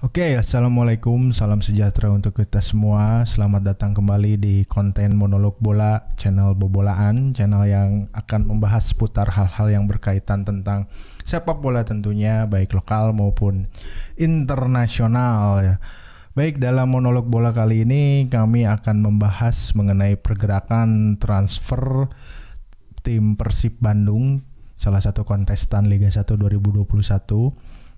Oke, assalamualaikum, salam sejahtera untuk kita semua. Selamat datang kembali di konten Monolog Bola, channel Bobolaan, channel yang akan membahas seputar hal-hal yang berkaitan tentang sepak bola tentunya, baik lokal maupun internasional ya. Baik, dalam Monolog Bola kali ini kami akan membahas mengenai pergerakan transfer tim Persib Bandung, salah satu kontestan Liga 1 2021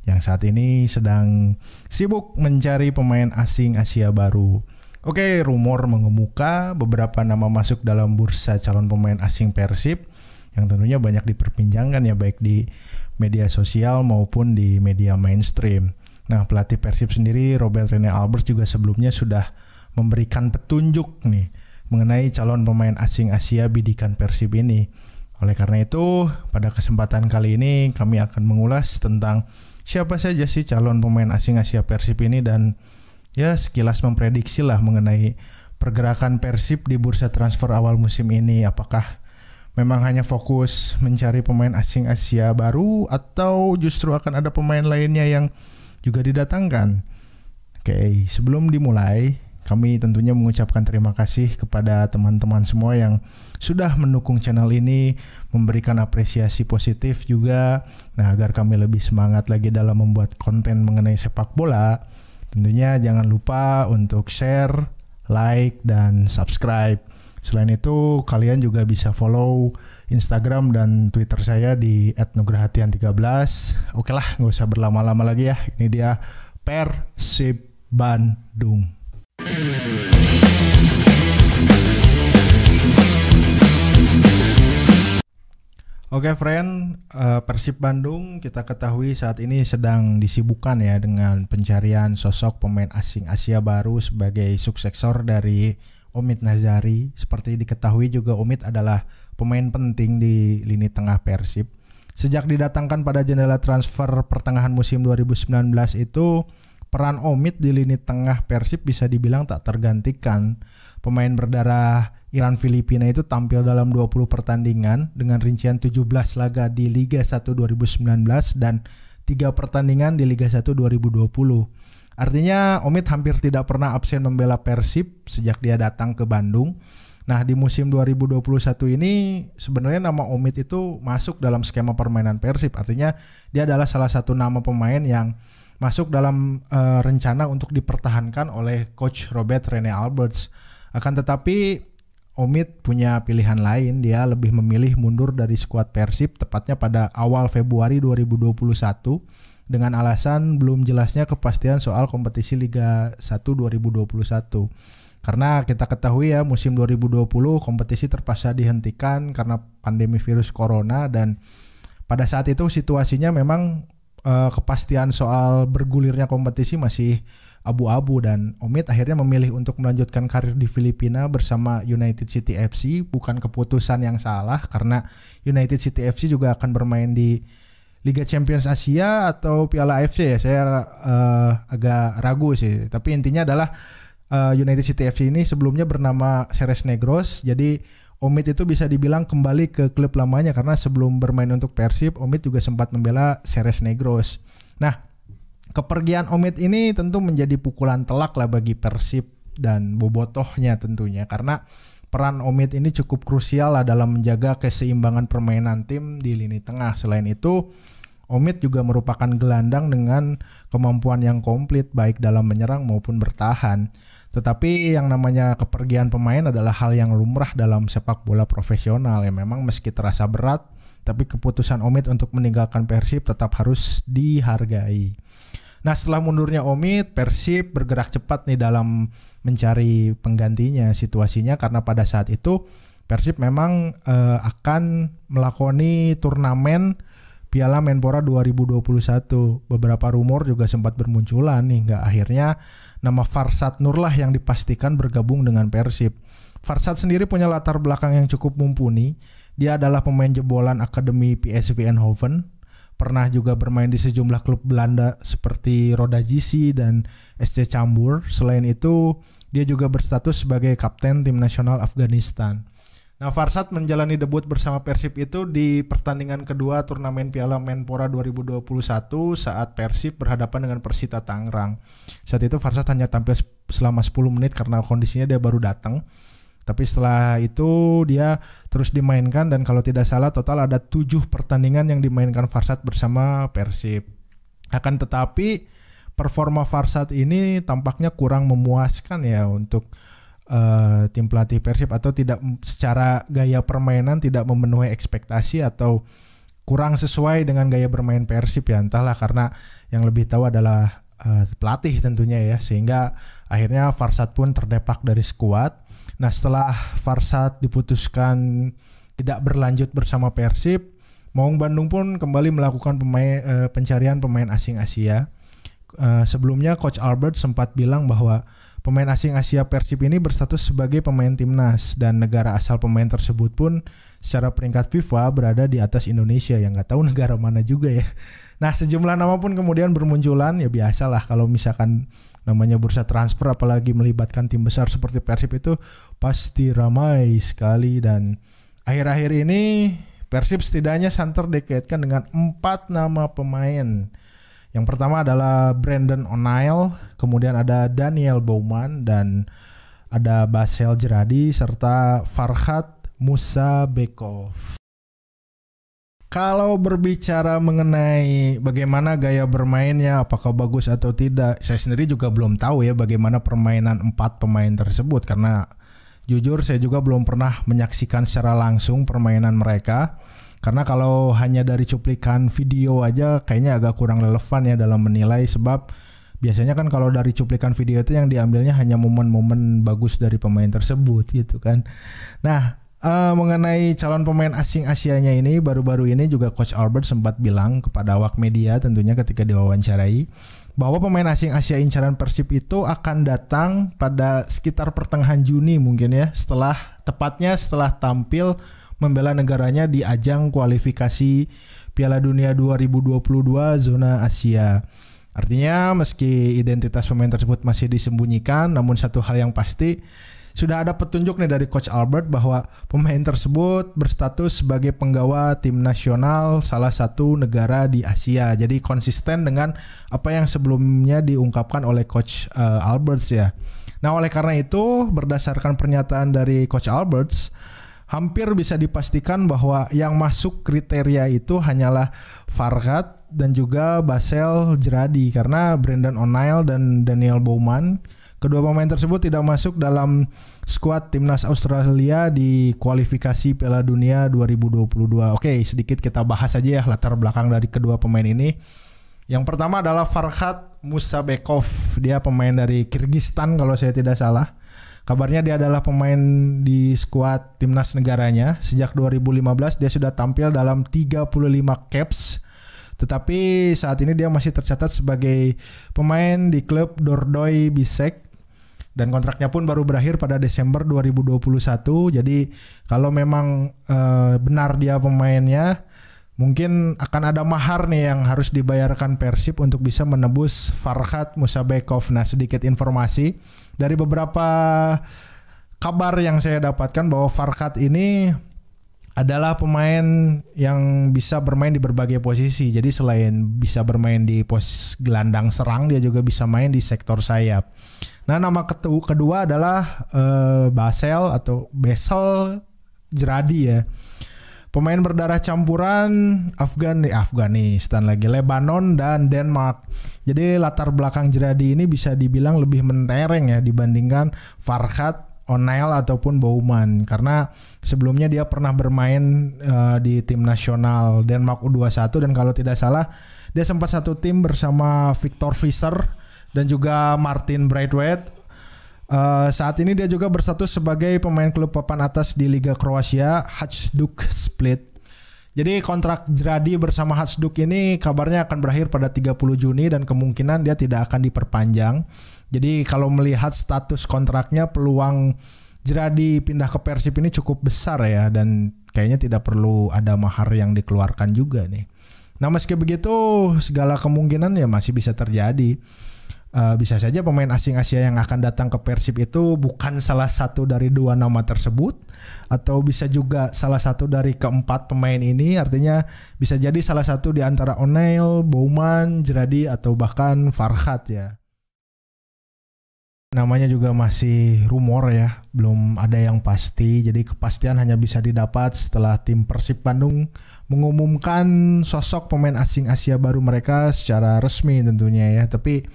yang saat ini sedang sibuk mencari pemain asing Asia baru. Oke, rumor mengemuka beberapa nama masuk dalam bursa calon pemain asing Persib yang tentunya banyak diperbincangkan ya, baik di media sosial maupun di media mainstream. Nah, pelatih Persib sendiri Robert Rene Alberts juga sebelumnya sudah memberikan petunjuk nih mengenai calon pemain asing Asia bidikan Persib ini. Oleh karena itu, pada kesempatan kali ini kami akan mengulas tentang siapa saja sih calon pemain asing Asia Persib ini dan ya sekilas memprediksi lah mengenai pergerakan Persib di bursa transfer awal musim ini. Apakah memang hanya fokus mencari pemain asing Asia baru atau justru akan ada pemain lainnya yang juga didatangkan? Oke, sebelum dimulai, kami tentunya mengucapkan terima kasih kepada teman-teman semua yang sudah mendukung channel ini, memberikan apresiasi positif juga. Nah, agar kami lebih semangat lagi dalam membuat konten mengenai sepak bola, tentunya jangan lupa untuk share, like, dan subscribe. Selain itu, kalian juga bisa follow Instagram dan Twitter saya di @nugrahatian13. Oke lah, nggak usah berlama-lama lagi ya. Ini dia Persib Bandung. Oke friend, Persib Bandung kita ketahui saat ini sedang disibukkan ya dengan pencarian sosok pemain asing Asia baru sebagai suksesor dari Omid Nazari. Seperti diketahui juga Omid adalah pemain penting di lini tengah Persib. Sejak didatangkan pada jendela transfer pertengahan musim 2019 itu, peran Omid di lini tengah Persib bisa dibilang tak tergantikan. Pemain berdarah Iran Filipina itu tampil dalam 20 pertandingan dengan rincian 17 laga di Liga 1 2019 dan 3 pertandingan di Liga 1 2020. Artinya Omid hampir tidak pernah absen membela Persib sejak dia datang ke Bandung. Nah, di musim 2021 ini sebenarnya nama Omid itu masuk dalam skema permainan Persib. Artinya dia adalah salah satu nama pemain yang masuk dalam rencana untuk dipertahankan oleh coach Robert Rene Alberts. Akan tetapi Omid punya pilihan lain, dia lebih memilih mundur dari skuad Persib tepatnya pada awal Februari 2021 dengan alasan belum jelasnya kepastian soal kompetisi Liga 1 2021. Karena kita ketahui ya, musim 2020 kompetisi terpaksa dihentikan karena pandemi virus corona, dan pada saat itu situasinya memang kepastian soal bergulirnya kompetisi masih abu-abu, dan Omid akhirnya memilih untuk melanjutkan karir di Filipina bersama United City FC. Bukan keputusan yang salah karena United City FC juga akan bermain di Liga Champions Asia atau Piala AFC ya, saya agak ragu sih, tapi intinya adalah United City FC ini sebelumnya bernama Ceres Negros. Jadi Omid itu bisa dibilang kembali ke klub lamanya karena sebelum bermain untuk Persib, Omid juga sempat membela Ceres Negros. Nah, kepergian Omid ini tentu menjadi pukulan telak lah bagi Persib dan bobotohnya tentunya, karena peran Omid ini cukup krusial lah dalam menjaga keseimbangan permainan tim di lini tengah. Selain itu, Omid juga merupakan gelandang dengan kemampuan yang komplit baik dalam menyerang maupun bertahan. Tetapi yang namanya kepergian pemain adalah hal yang lumrah dalam sepak bola profesional ya. Memang meski terasa berat, tapi keputusan Omid untuk meninggalkan Persib tetap harus dihargai. Nah, setelah mundurnya Omid, Persib bergerak cepat nih dalam mencari penggantinya situasinya, karena pada saat itu Persib memang akan melakoni turnamen Piala Menpora 2021. Beberapa rumor juga sempat bermunculan nih, hingga akhirnya nama Farsad Nur lah yang dipastikan bergabung dengan Persib. Farsad sendiri punya latar belakang yang cukup mumpuni. Dia adalah pemain jebolan Akademi PSV Eindhoven. Pernah juga bermain di sejumlah klub Belanda seperti Roda JC dan SC Cambuur. Selain itu, dia juga berstatus sebagai kapten tim nasional Afghanistan. Nah, Farsad menjalani debut bersama Persib itu di pertandingan kedua turnamen Piala Menpora 2021 saat Persib berhadapan dengan Persita Tangerang. Saat itu Farsad hanya tampil selama 10 menit karena kondisinya dia baru datang. Tapi setelah itu dia terus dimainkan dan kalau tidak salah total ada 7 pertandingan yang dimainkan Farsad bersama Persib. Akan tetapi performa Farsad ini tampaknya kurang memuaskan ya untuk tim pelatih Persib, atau tidak secara gaya permainan tidak memenuhi ekspektasi atau kurang sesuai dengan gaya bermain Persib ya, entahlah karena yang lebih tahu adalah pelatih tentunya ya, sehingga akhirnya Farsad pun terdepak dari skuad. Nah, setelah Farsad diputuskan tidak berlanjut bersama Persib, Maung Bandung pun kembali melakukan pencarian pemain asing Asia. Sebelumnya Coach Albert sempat bilang bahwa pemain asing Asia Persib ini berstatus sebagai pemain timnas dan negara asal pemain tersebut pun secara peringkat FIFA berada di atas Indonesia, yang nggak tahu negara mana juga ya. Nah, sejumlah nama pun kemudian bermunculan, ya biasalah kalau misalkan namanya bursa transfer apalagi melibatkan tim besar seperti Persib itu pasti ramai sekali. Dan akhir-akhir ini Persib setidaknya santer dikaitkan dengan 4 nama pemain. Yang pertama adalah Brandon O'Neill, kemudian ada Daniel Bowman, dan ada Basel Jeradi, serta Farhad Musabekov. Kalau berbicara mengenai bagaimana gaya bermainnya, apakah bagus atau tidak, saya sendiri juga belum tahu ya bagaimana permainan 4 pemain tersebut, karena jujur saya juga belum pernah menyaksikan secara langsung permainan mereka. Karena kalau hanya dari cuplikan video aja kayaknya agak kurang relevan ya dalam menilai, sebab biasanya kan kalau dari cuplikan video itu yang diambilnya hanya momen-momen bagus dari pemain tersebut gitu kan. Nah, mengenai calon pemain asing Asianya ini, baru-baru ini juga Coach Albert sempat bilang kepada awak media tentunya ketika diwawancarai bahwa pemain asing Asia incaran Persib itu akan datang pada sekitar pertengahan Juni mungkin ya, tepatnya setelah tampil membela negaranya di ajang kualifikasi Piala Dunia 2022 zona Asia. Artinya meski identitas pemain tersebut masih disembunyikan, namun satu hal yang pasti sudah ada petunjuk nih dari Coach Albert bahwa pemain tersebut berstatus sebagai penggawa tim nasional salah satu negara di Asia. Jadi konsisten dengan apa yang sebelumnya diungkapkan oleh Coach Albert ya. Nah, oleh karena itu berdasarkan pernyataan dari Coach Albert, hampir bisa dipastikan bahwa yang masuk kriteria itu hanyalah Farhad dan juga Basel Jeradi, karena Brandon O'Neill dan Daniel Bowman, kedua pemain tersebut tidak masuk dalam skuad timnas Australia di kualifikasi Piala Dunia 2022. Oke, sedikit kita bahas aja ya latar belakang dari kedua pemain ini. Yang pertama adalah Farhad Musabekov, dia pemain dari Kyrgyzstan kalau saya tidak salah. Kabarnya dia adalah pemain di skuad timnas negaranya. Sejak 2015 dia sudah tampil dalam 35 caps. Tetapi saat ini dia masih tercatat sebagai pemain di klub Dordoy Bisek. Dan kontraknya pun baru berakhir pada Desember 2021. Jadi kalau memang benar dia pemainnya, mungkin akan ada mahar nih yang harus dibayarkan Persib untuk bisa menebus Farhad Musabekov. Nah, sedikit informasi dari beberapa kabar yang saya dapatkan bahwa Farhad ini adalah pemain yang bisa bermain di berbagai posisi. Jadi selain bisa bermain di pos gelandang serang, dia juga bisa main di sektor sayap. Nah, nama kedua adalah Basel Jeradi ya. Pemain berdarah campuran Afghanistan lagi, Lebanon dan Denmark. Jadi latar belakang Jeradi ini bisa dibilang lebih mentereng ya dibandingkan Farhad, O'Neill ataupun Bowman, karena sebelumnya dia pernah bermain di tim nasional Denmark U21 dan kalau tidak salah dia sempat satu tim bersama Victor Visser dan juga Martin Braithwaite. Saat ini dia juga berstatus sebagai pemain klub papan atas di Liga Kroasia, Hajduk Split. Jadi kontrak Jeradi bersama Hajduk ini kabarnya akan berakhir pada 30 Juni dan kemungkinan dia tidak akan diperpanjang. Jadi kalau melihat status kontraknya, peluang Jeradi pindah ke Persib ini cukup besar ya, dan kayaknya tidak perlu ada mahar yang dikeluarkan juga nih. Nah, meski begitu segala kemungkinan ya masih bisa terjadi. Bisa saja pemain asing Asia yang akan datang ke Persib itu bukan salah satu dari dua nama tersebut, atau bisa juga salah satu dari keempat pemain ini, artinya bisa jadi salah satu di antara O'Neil, Bouman, Jeradi, atau bahkan Farhat ya. Namanya juga masih rumor ya, belum ada yang pasti, jadi kepastian hanya bisa didapat setelah tim Persib Bandung mengumumkan sosok pemain asing Asia baru mereka secara resmi tentunya ya. Tapi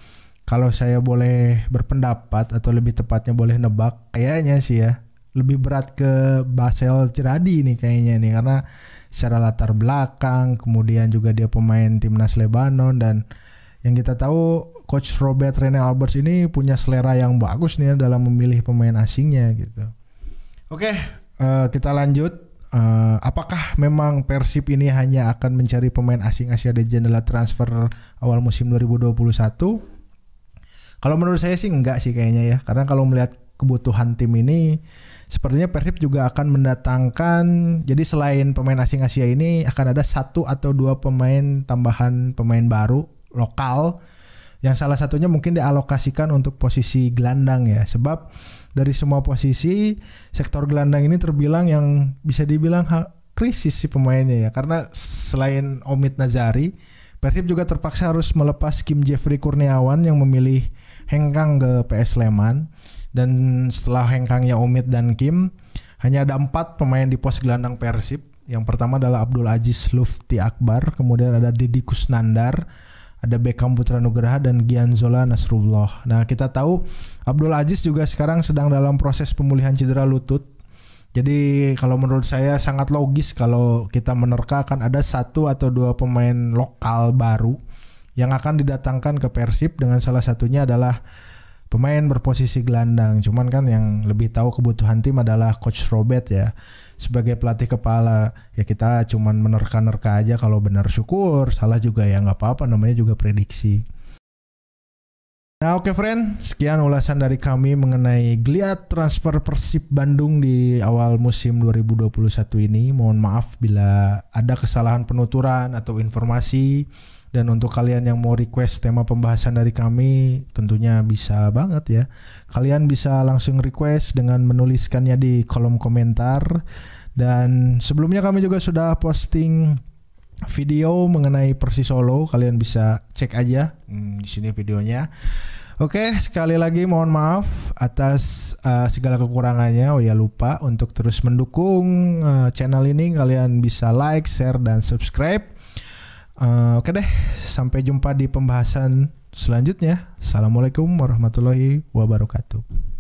kalau saya boleh berpendapat atau lebih tepatnya boleh nebak, kayaknya sih ya lebih berat ke Basel Jeradi nih kayaknya nih, karena secara latar belakang, kemudian juga dia pemain timnas Lebanon, dan yang kita tahu Coach Robert Rene Alberts ini punya selera yang bagus nih dalam memilih pemain asingnya gitu. Oke, kita lanjut. Apakah memang Persib ini hanya akan mencari pemain asing Asia di jendela transfer awal musim 2021? Kalau menurut saya sih enggak sih kayaknya ya. Karena kalau melihat kebutuhan tim ini, sepertinya Persib juga akan mendatangkan, jadi selain pemain asing Asia ini akan ada 1 atau 2 pemain tambahan, pemain baru lokal, yang salah satunya mungkin dialokasikan untuk posisi gelandang ya. Sebab dari semua posisi, sektor gelandang ini terbilang yang bisa dibilang krisis si pemainnya ya. Karena selain Omid Nazari, Persib juga terpaksa harus melepas Kim Jeffrey Kurniawan yang memilih hengkang ke PS Sleman. Dan setelah hengkangnya Omid dan Kim, hanya ada 4 pemain di pos gelandang Persib. Yang pertama adalah Abdul Aziz Lufti Akbar, kemudian ada Deddy Kusnandar, ada Beckham Putra Nugraha, dan Gianzola Nasrullah. Nah, kita tahu Abdul Aziz juga sekarang sedang dalam proses pemulihan cedera lutut. Jadi kalau menurut saya sangat logis kalau kita menerka akan ada 1 atau 2 pemain lokal baru yang akan didatangkan ke Persib, dengan salah satunya adalah pemain berposisi gelandang. Cuman kan yang lebih tahu kebutuhan tim adalah Coach Robert ya. Sebagai pelatih kepala ya kita cuman menerka-nerka aja, kalau benar syukur, salah juga ya nggak apa-apa, namanya juga prediksi. Nah oke friend, sekian ulasan dari kami mengenai geliat transfer Persib Bandung di awal musim 2021 ini. Mohon maaf bila ada kesalahan penuturan atau informasi. Dan untuk kalian yang mau request tema pembahasan dari kami, tentunya bisa banget ya. Kalian bisa langsung request dengan menuliskannya di kolom komentar. Dan sebelumnya kami juga sudah posting video mengenai Persis Solo, kalian bisa cek aja di sini videonya. Oke, sekali lagi mohon maaf atas segala kekurangannya. Oh ya, lupa untuk terus mendukung channel ini, kalian bisa like, share, dan subscribe. Oke deh, sampai jumpa di pembahasan selanjutnya. Assalamualaikum warahmatullahi wabarakatuh.